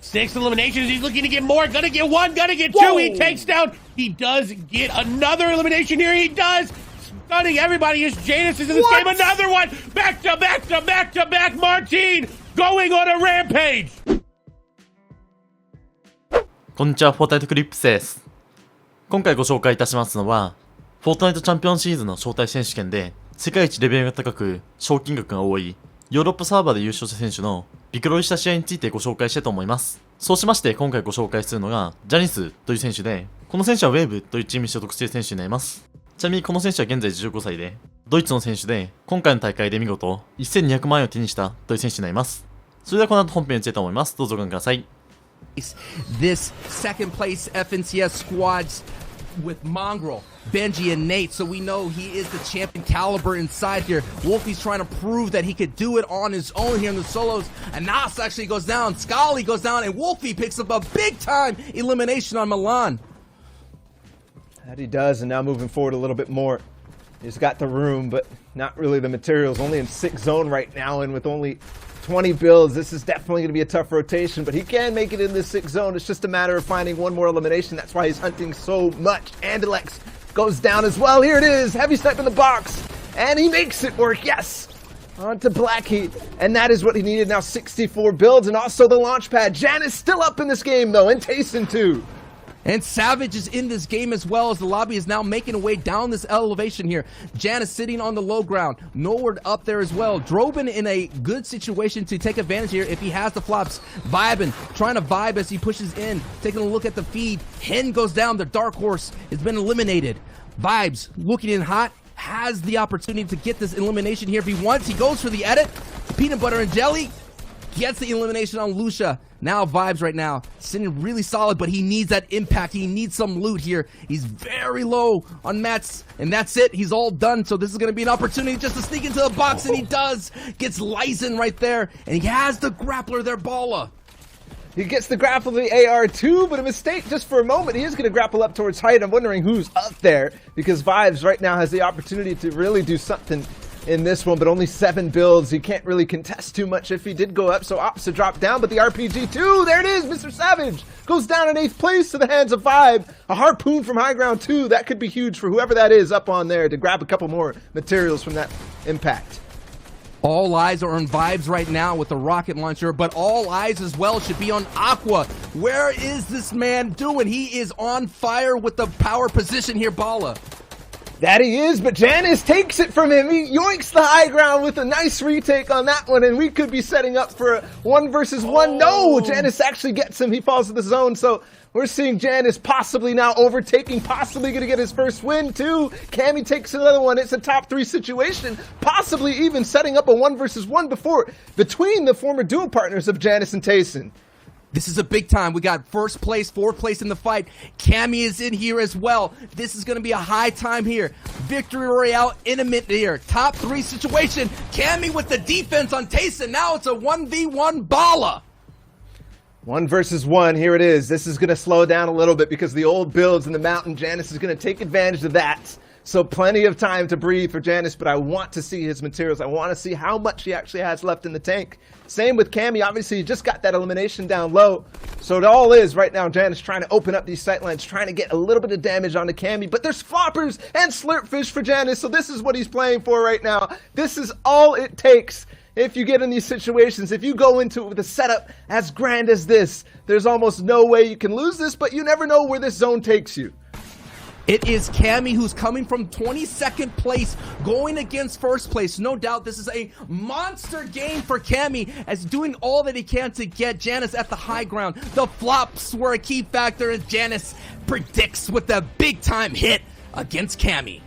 6 eliminations. He's looking to get more. Gonna get 1, gonna get 2. He takes down. He does get another elimination here. He does. Stunning everybody as JannisZ is in this game. Another one. Back to back to back to back. Martin going on a rampage. こんにちは、フォートナイトクリップスです。今回ご紹介いたしますのは、フォートナイトチャンピオンシーズンの招待選手権で世界一レベルが高く賞金額が多いヨーロッパサーバーで優勝した選手のビクロイした試合についてご紹介したいと思います。そうしまして今回ご紹介するのがJannisZという選手で、この選手はウェーブというチームに所属している選手になります。ちなみにこの選手は現在15歳で、ドイツの選手で今回の大会で見事1200万円を手にしたという選手になります。それではこの後本編についてと思います。どうぞご覧ください。This second place FNCS squads with Mongrel, Benji, and Nate, so we know he is the champion caliber inside here. Wolfie's trying to prove that he could do it on his own here in the solos. Anas actually goes down, Scally goes down, and Wolfie picks up a big time elimination on Milan. That he does, and now moving forward a little bit more. He's got the room, but not really the materials. Only in 6 zone right now, and with only 20 builds, this is definitely going to be a tough rotation, but he can make it in this 6 zone. It's just a matter of finding one more elimination. That's why he's hunting so much. Andalex goes down as well. Here it is. Heavy step in the box, and he makes it work. Yes. On to Blackie, and that is what he needed. Now 64 builds, and also the launch pad. JannisZ still up in this game, though, and Tayson too. And Savage is in this game as well, as the lobby is now making a way down this elevation here. JannisZ sitting on the low ground. Nord up there as well. Droben in a good situation to take advantage here if he has the flops. Vibing, trying to vibe as he pushes in. Taking a look at the feed. Hen goes down. The Dark Horse has been eliminated. Vibes looking in hot. Has the opportunity to get this elimination here if he wants. He goes for the edit. Peanut butter and jelly. Gets the elimination on Lucia. Now Vibes right now sitting really solid, but he needs that impact. He needs some loot here. He's very low on mats, and that's it. He's all done. So this is going to be an opportunity just to sneak into the box, and he does. Gets Lysen right there, and he has the grappler there, Bala. He gets the grapple of the AR2, but a mistake just for a moment. He is going to grapple up towards height. I'm wondering who's up there, because Vibes right now has the opportunity to really do something in this one, but only 7 builds. He can't really contest too much if he did go up, so opts to drop down, but the RPG too, there it is, Mr. Savage goes down in 8th place to the hands of Vibe. A harpoon from high ground too, that could be huge for whoever that is up on there to grab a couple more materials from that impact. All eyes are on Vibes right now with the rocket launcher, but all eyes as well should be on Aqua. Where is this man doing? He is on fire with the power position here, Bala. That he is, but JannisZ takes it from him. He yoinks the high ground with a nice retake on that one, and we could be setting up for a 1 versus 1. No, JannisZ actually gets him. He falls to the zone, so we're seeing JannisZ possibly now overtaking, possibly going to get his first win too. Cammy takes another one. It's a top 3 situation, possibly even setting up a 1 versus 1 between the former duo partners of JannisZ and Tayson. This is a big time. We got 1st place, 4th place in the fight. Cammy is in here as well. This is going to be a high time here. Victory Royale imminent here. Top 3 situation. Cammy with the defense on Tayson. Now it's a 1v1 Bala. 1 versus 1, here it is. This is going to slow down a little bit because the old builds in the mountain. JannisZ is going to take advantage of that. So plenty of time to breathe for JannisZ, but I want to see his materials. I want to see how much he actually has left in the tank. Same with Cammy. Obviously, he just got that elimination down low. So it all is right now, JannisZ trying to open up these sightlines, trying to get a little bit of damage onto Cammy. But there's floppers and slurpfish for JannisZ, so this is what he's playing for right now. This is all it takes. If you get in these situations, if you go into it with a setup as grand as this, there's almost no way you can lose this, but you never know where this zone takes you. It is Cammy who's coming from 22nd place, going against 1st place. No doubt this is a monster game for Cammy, as doing all that he can to get JannisZ at the high ground. The flops were a key factor, and JannisZ predicts with a big-time hit against Cammy.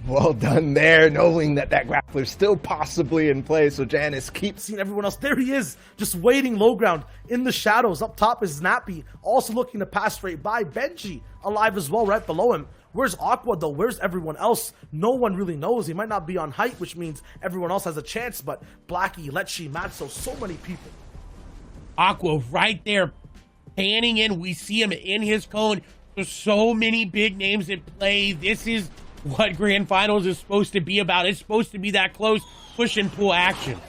Well done there, knowing that that grappler's still possibly in play, so JannisZ keeps seeing everyone else. There he is, just waiting low ground in the shadows. Up top is Snappy, also looking to pass straight by. Benji alive as well right below him. Where's Aqua though? Where's everyone else? No one really knows. He might not be on height, which means everyone else has a chance, but Blackie, Letchi, Matzo, so many people. Aqua right there, panning in. We see him in his cone. There's so many big names in play. This is what Grand Finals is supposed to be about. It's supposed to be that close push and pull action.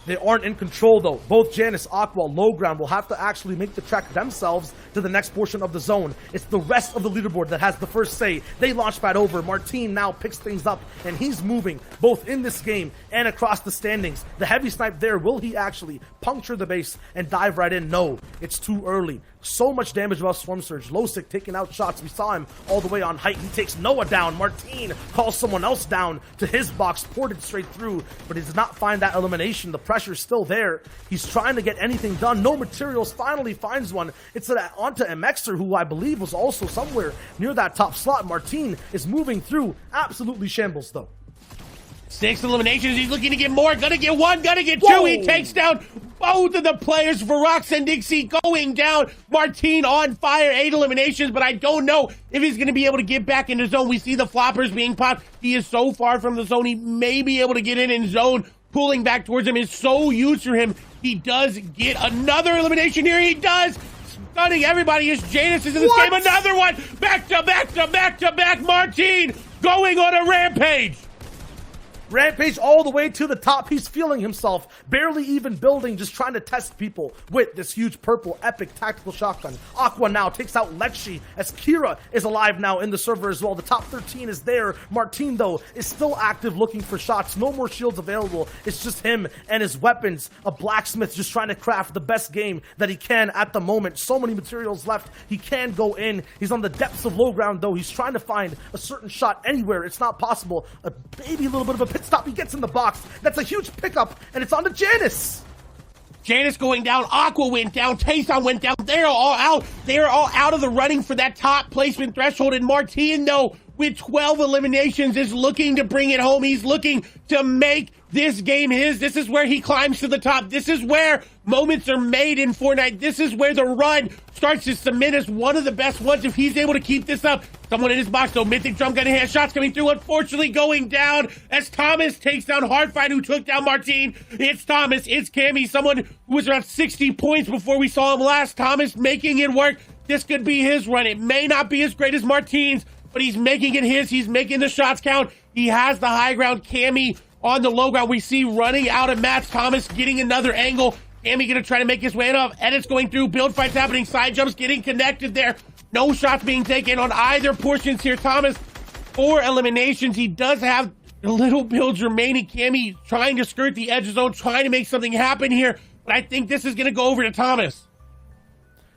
They aren't in control though. Both JannisZ, Aqua, low ground will have to actually make the track themselves to the next portion of the zone. It's the rest of the leaderboard that has the first say. They launch pad over. Martin now picks things up and he's moving both in this game and across the standings. The heavy snipe there, will he actually puncture the base and dive right in? No, it's too early. So much damage about Swarm Surge. Losic taking out shots. We saw him all the way on height. He takes Noah down. Martin calls someone else down to his box, ported straight through, but he does not find that elimination. The pressure's still there. He's trying to get anything done. No materials. Finally finds one. It's onto MXer, who I believe was also somewhere near that top slot. Martin is moving through. Absolutely shambles though. 6 eliminations. He's looking to get more. Gonna get 1. Gonna get 2. Whoa. He takes down both of the players. Varox and Dixie going down. Martin on fire. 8 eliminations, but I don't know if he's going to be able to get back in the zone. We see the floppers being popped. He is so far from the zone. He may be able to get in zone. Pulling back towards him is so huge for him. He does get another elimination here. He does. Stunning everybody as JannisZ is in this game. Another one. Back to back to back to back. Martin going on a rampage. Rampage all the way to the top. He's feeling himself. Barely even building, just trying to test people with this huge purple epic tactical shotgun. Aqua now takes out Lexi as Kira is alive now in the server as well. The top 13 is there. Martin, though, is still active looking for shots. No more shields available. It's just him and his weapons. A blacksmith just trying to craft the best game that he can at the moment. So many materials left. He can go in. He's on the depths of low ground, though. He's trying to find a certain shot anywhere. It's not possible. Maybe a little bit of a pit stop. He gets in the box. That's a huge pickup, and it's on to JannisZ. JannisZ going down. Aqua went down. Tayson went down. They're all out. They're all out of the running for that top placement threshold. And Martin, though, with 12 eliminations, is looking to bring it home. He's looking to make this game his. This is where he climbs to the top. This is where moments are made in Fortnite. This is where the run starts to cement as one of the best ones if he's able to keep this up. Someone in his box, though. Mythic Drum Gun hand shots coming through. Unfortunately going down as Thomas takes down Hardfight, who took down Martin. It's Thomas. It's Cammy. Someone who was around 60 points before we saw him last. Thomas making it work. This could be his run. It may not be as great as Martin's, but he's making it his. He's making the shots count. He has the high ground. Cammy on the low ground. We see running out of mats. Thomas getting another angle. Cammy gonna try to make his way up. Edits going through. Build fights happening. Side jumps getting connected there. No shots being taken on either portions here. Thomas, 4 eliminations. He does have little builds remaining. Cammy trying to skirt the edge zone, trying to make something happen here. But I think this is gonna go over to Thomas.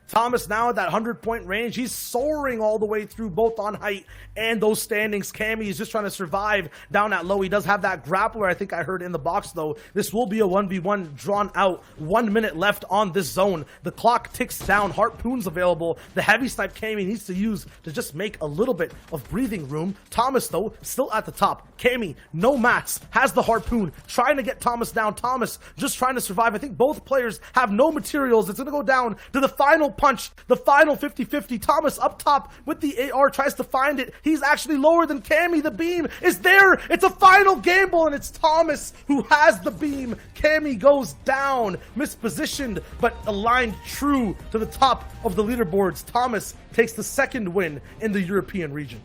Thomas now at that 100-point range. He's soaring all the way through both on height and those standings. Cammy is just trying to survive down at low. He does have that grappler, I think I heard in the box, though. This will be a 1v1 drawn out. 1 minute left on this zone. The clock ticks down. Harpoons available. The heavy snipe Cammy needs to use to just make a little bit of breathing room. Thomas, though, still at the top. Cammy, no mats, has the harpoon, trying to get Thomas down. Thomas just trying to survive. I think both players have no materials. It's going to go down to the final punch, the final 50-50. Thomas up top with the AR, tries to find it. He's actually lower than Cammy. The beam is there. It's a final gamble, and it's Thomas who has the beam. Cammy goes down, mispositioned, but aligned true to the top of the leaderboards. Thomas takes the second win in the European region.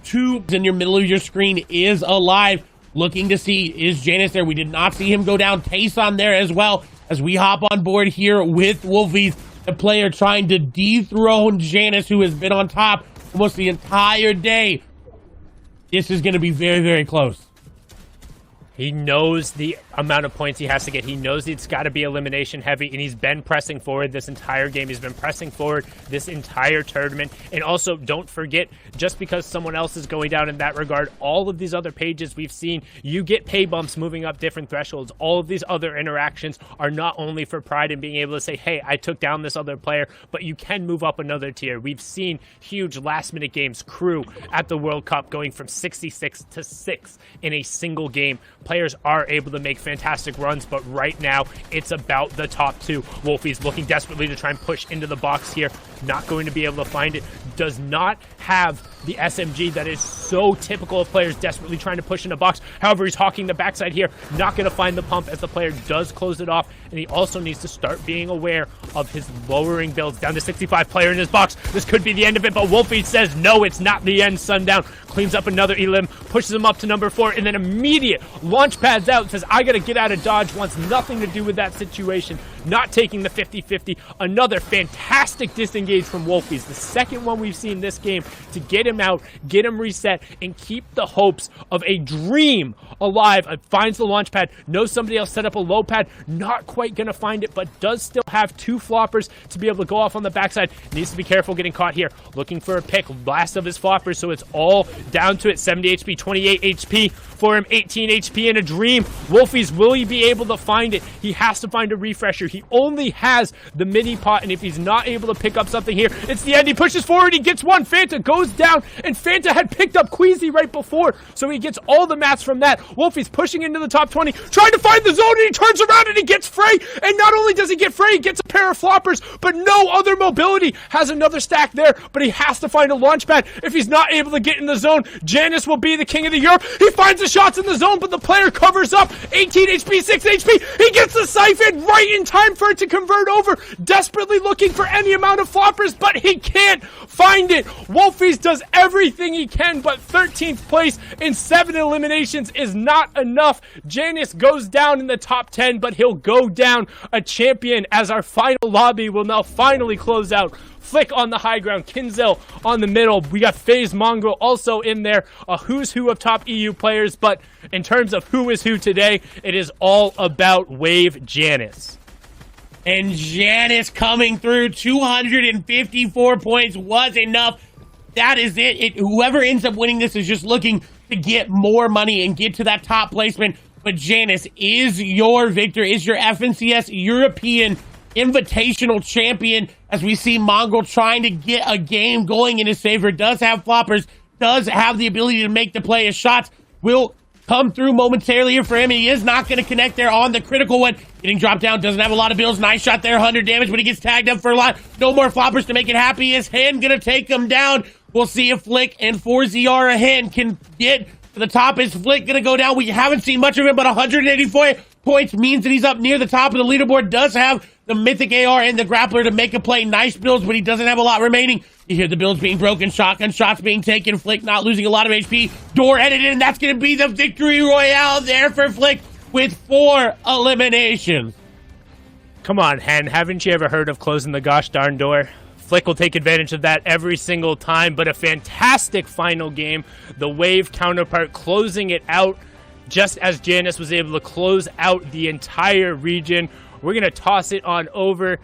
2 in your middle of your screen is alive. Looking to see, is JannisZ there? We did not see him go down. Tayson there as well as we hop on board here with Wolfies. The player trying to dethrone JannisZ, who has been on top almost the entire day. This is going to be very, very close. He knows the amount of points he has to get. He knows it's got to be elimination heavy, and he's been pressing forward this entire game. He's been pressing forward this entire tournament. And also, don't forget, just because someone else is going down in that regard, all of these other pages we've seen, you get pay bumps moving up different thresholds. All of these other interactions are not only for pride and being able to say, hey, I took down this other player, but you can move up another tier. We've seen huge last-minute games, Crew at the World Cup going from 66 to 6 in a single game. Players are able to make fantastic runs, but right now it's about the top 2. Wolfie's looking desperately to try and push into the box here. Not going to be able to find it. Does not have the SMG that is so typical of players desperately trying to push in a box. However, he's hawking the backside here. Not going to find the pump as the player does close it off. And he also needs to start being aware of his lowering builds. Down to 65 player in his box. This could be the end of it, but Wolfie says, no, it's not the end. Sundown cleans up another elim, pushes him up to number 4, and then immediate launch pads out, says, I gotta get out of dodge, wants nothing to do with that situation, not taking the 50-50. Another fantastic disengage from Wolfies, the second one we've seen this game to get him out, get him reset, and keep the hopes of a dream alive. Finds the launch pad, knows somebody else set up a low pad, not quite gonna find it, but does still have 2 floppers to be able to go off on the backside. Needs to be careful getting caught here. Looking for a pick, last of his floppers, so it's all down to it. 70 HP, 28 HP for him, 18 HP in a dream. Wolfies, will he be able to find it? He has to find a refresher. He only has the mini pot, and if he's not able to pick up something here, it's the end. He pushes forward, he gets one. Fanta goes down, and Fanta had picked up Queasy right before, so he gets all the mats from that. Wolfie's pushing into the top 20, trying to find the zone, and he turns around and he gets Frey, and not only does he get Frey, he gets a pair of floppers, but no other mobility. Has another stack there, but he has to find a launch pad. If he's not able to get in the zone, JannisZ will be the king of the Europe. He finds the shots in the zone, but the player covers up. 18 HP, 6 HP. He gets the siphon right in time for it to convert over. Desperately looking for any amount of floppers, but he can't find it. Wolfies does everything he can, but 13th place in 7 eliminations is not enough. JannisZ goes down in the top 10, but he'll go down a champion as our final lobby will now finally close out. Flick on the high ground, Kinzel on the middle. We got FaZe Mongrel also in there. A who's who of top EU players, but in terms of who is who today, it is all about Wave JannisZ. And JannisZ coming through, 254 points was enough. That is it. Whoever ends up winning this is just looking to get more money and get to that top placement. But JannisZ is your victor, is your FNCS European Invitational champion, as we see Mongrel trying to get a game going in his favor. Does have floppers, does have the ability to make the play. His shots will come through momentarily here for him. He is not going to connect there on the critical one. Getting dropped down, doesn't have a lot of builds. Nice shot there, 100 damage, but he gets tagged up for a lot. No more floppers to make it happy. His hand going to take him down. We'll see if Flick and 4ZR ahead can get to the top. Is Flick going to go down? We haven't seen much of him, but 184 points means that he's up near the top of the leaderboard. Does have the Mythic AR and the Grappler to make a play. Nice builds, but he doesn't have a lot remaining. You hear the builds being broken, shotgun shots being taken. Flick not losing a lot of HP. Door edited, and that's going to be the victory royale there for Flick with 4 eliminations. Come on, Hen, haven't you ever heard of closing the gosh darn door? Flick will take advantage of that every single time, but a fantastic final game. The Wave counterpart closing it out just as JannisZ was able to close out the entire region. We're going to toss it on over